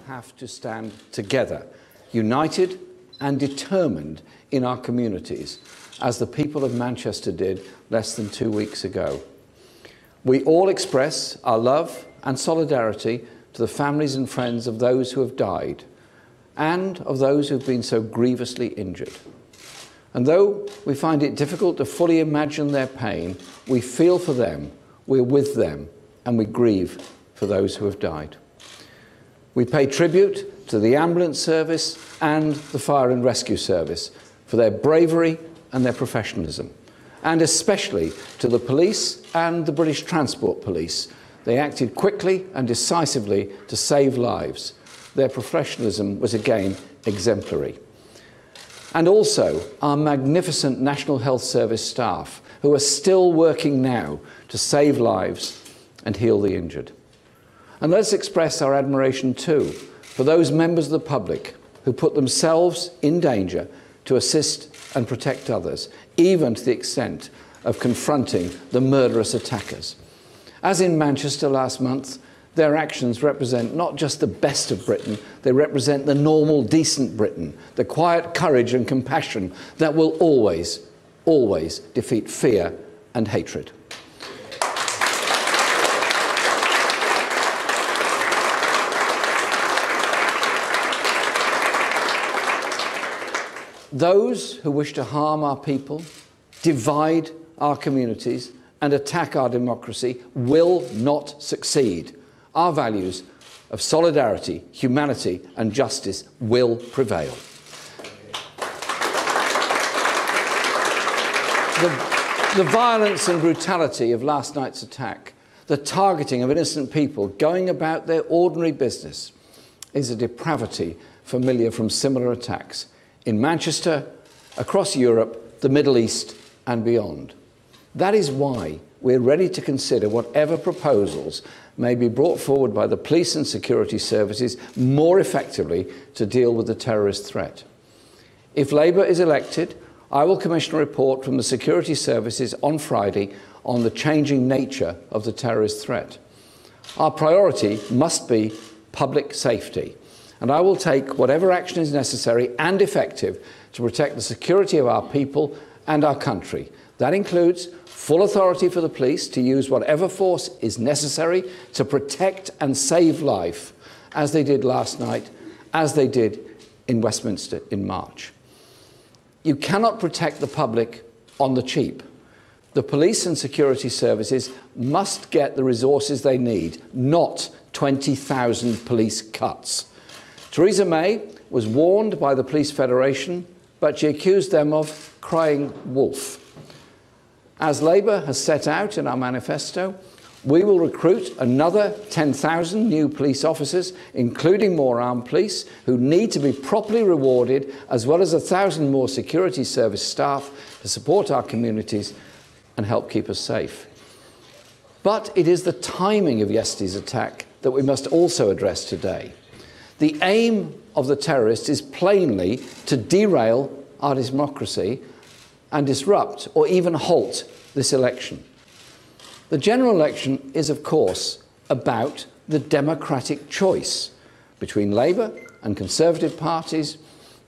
have to stand together, united and determined in our communities, as the people of Manchester did less than 2 weeks ago. We all express our love and solidarity to the families and friends of those who have died and of those who have been so grievously injured. And though we find it difficult to fully imagine their pain, we feel for them, we're with them, and we grieve for those who have died. We pay tribute to the ambulance service and the fire and rescue service for their bravery and their professionalism, and especially to the police and the British Transport Police. They acted quickly and decisively to save lives. Their professionalism was again exemplary. And also our magnificent National Health Service staff, who are still working now to save lives and heal the injured. And let's express our admiration too for those members of the public who put themselves in danger to assist and protect others, even to the extent of confronting the murderous attackers. As in Manchester last month, their actions represent not just the best of Britain, they represent the normal, decent Britain, the quiet courage and compassion that will always, always defeat fear and hatred. Those who wish to harm our people, divide our communities, and attack our democracy will not succeed. Our values of solidarity, humanity, and justice will prevail. The violence and brutality of last night's attack, the targeting of innocent people going about their ordinary business, is a depravity familiar from similar attacks in Manchester, across Europe, the Middle East, and beyond. That is why we're ready to consider whatever proposals may be brought forward by the police and security services more effectively to deal with the terrorist threat. If Labour is elected, I will commission a report from the security services on Friday on the changing nature of the terrorist threat. Our priority must be public safety, and I will take whatever action is necessary and effective to protect the security of our people and our country. That includes full authority for the police to use whatever force is necessary to protect and save life, as they did last night, as they did in Westminster in March. You cannot protect the public on the cheap. The police and security services must get the resources they need, not 20,000 police cuts. Theresa May was warned by the Police Federation, but she accused them of crying wolf. As Labour has set out in our manifesto, we will recruit another 10,000 new police officers, including more armed police, who need to be properly rewarded, as well as 1,000 more security service staff to support our communities and help keep us safe. But it is the timing of yesterday's attack that we must also address today. The aim of the terrorists is plainly to derail our democracy and disrupt or even halt this election. The general election is, of course, about the democratic choice between Labour and Conservative parties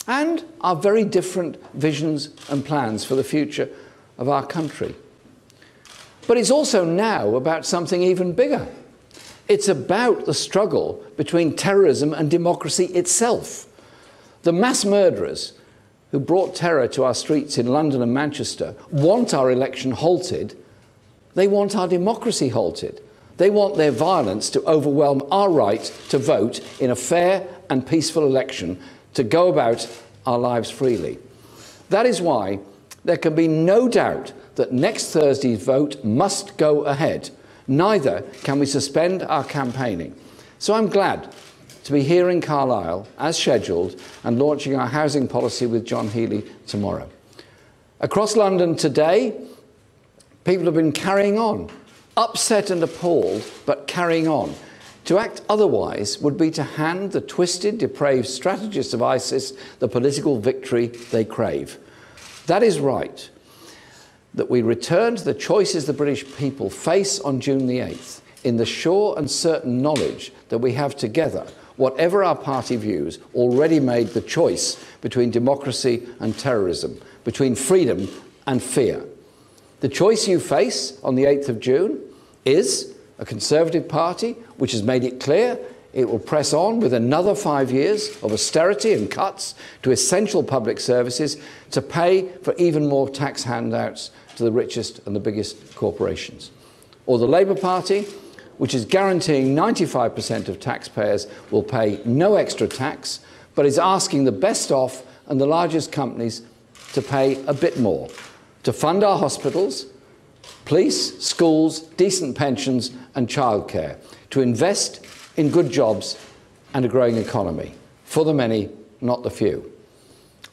and our very different visions and plans for the future of our country. But it's also now about something even bigger. It's about the struggle between terrorism and democracy itself. The mass murderers who brought terror to our streets in London and Manchester want our election halted. They want our democracy halted. They want their violence to overwhelm our right to vote in a fair and peaceful election, to go about our lives freely. That is why there can be no doubt that next Thursday's vote must go ahead. Neither can we suspend our campaigning. So I'm glad to be here in Carlisle, as scheduled, and launching our housing policy with John Healey tomorrow. Across London today, people have been carrying on, upset and appalled, but carrying on. To act otherwise would be to hand the twisted, depraved strategists of ISIS the political victory they crave. That is right, that we return to the choices the British people face on June the 8th, in the sure and certain knowledge that we have together whatever our party views, already made the choice between democracy and terrorism, between freedom and fear. The choice you face on the 8th of June is a Conservative Party which has made it clear it will press on with another 5 years of austerity and cuts to essential public services to pay for even more tax handouts to the richest and the biggest corporations. Or the Labour Party, which is guaranteeing 95% of taxpayers will pay no extra tax, but is asking the best off and the largest companies to pay a bit more, to fund our hospitals, police, schools, decent pensions and childcare, to invest in good jobs and a growing economy. For the many, not the few.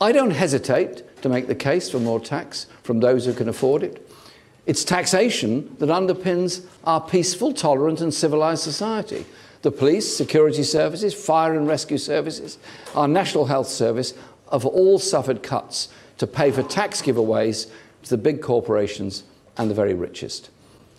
I don't hesitate to make the case for more tax from those who can afford it. It's taxation that underpins our peaceful, tolerant and civilised society. The police, security services, fire and rescue services, our National Health Service have all suffered cuts to pay for tax giveaways to the big corporations and the very richest.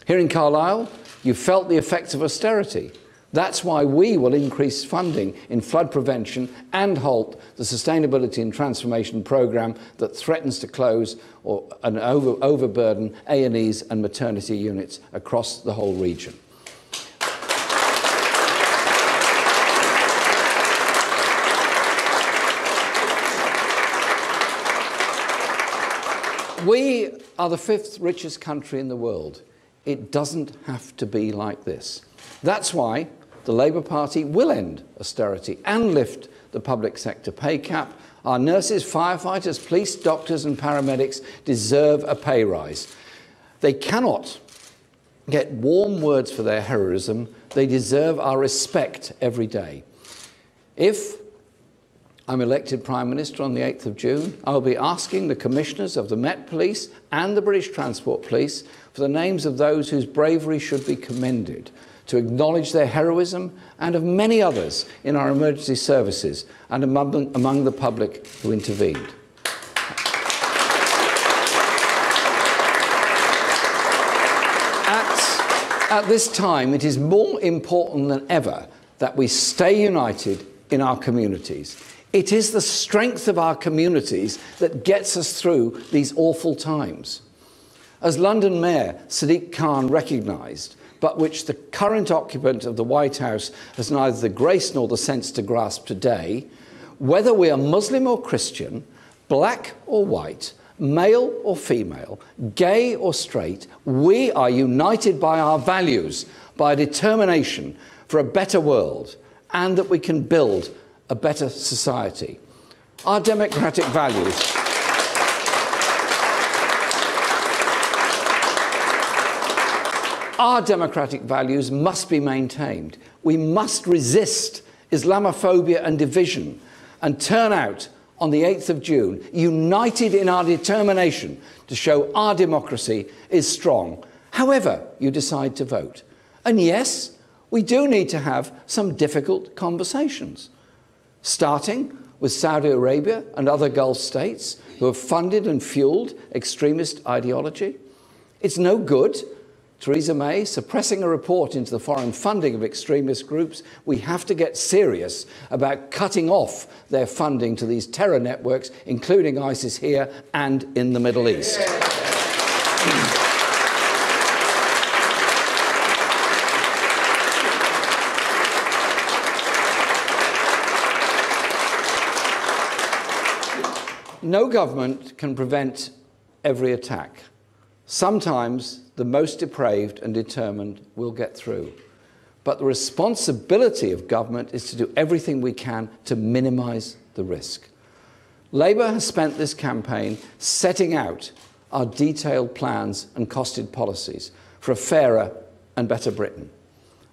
Here in Carlisle, you felt the effects of austerity. That's why we will increase funding in flood prevention and halt the Sustainability and Transformation programme that threatens to close and overburden A&Es and maternity units across the whole region. We are the 5th richest country in the world. It doesn't have to be like this. That's why the Labour Party will end austerity and lift the public sector pay cap. Our nurses, firefighters, police, doctors and paramedics deserve a pay rise. They cannot get warm words for their heroism. They deserve our respect every day. If I'm elected Prime Minister on the 8th of June, I'll be asking the Commissioners of the Met Police and the British Transport Police for the names of those whose bravery should be commended, to acknowledge their heroism and of many others in our emergency services and among the public who intervened. At this time, it is more important than ever that we stay united in our communities. It is the strength of our communities that gets us through these awful times. As London Mayor Sadiq Khan recognised, but which the current occupant of the White House has neither the grace nor the sense to grasp today, whether we are Muslim or Christian, black or white, male or female, gay or straight, we are united by our values, by a determination for a better world, and that we can build a better society. Our democratic values must be maintained. We must resist Islamophobia and division and turn out on the 8th of June, united in our determination to show our democracy is strong, however you decide to vote. And yes, we do need to have some difficult conversations, starting with Saudi Arabia and other Gulf states who have funded and fuelled extremist ideology. It's no good Theresa May suppressing a report into the foreign funding of extremist groups. We have to get serious about cutting off their funding to these terror networks, including ISIS here and in the Middle East. No government can prevent every attack. Sometimes the most depraved and determined will get through. But the responsibility of government is to do everything we can to minimise the risk. Labour has spent this campaign setting out our detailed plans and costed policies for a fairer and better Britain.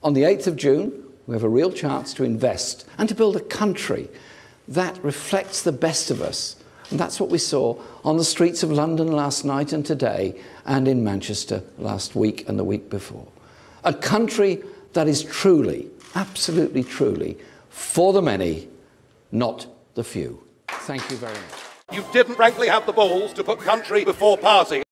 On the 8th of June, we have a real chance to invest and to build a country that reflects the best of us. And that's what we saw on the streets of London last night and today, and in Manchester last week and the week before. A country that is truly, absolutely truly, for the many, not the few. Thank you very much. You didn't frankly have the balls to put country before party.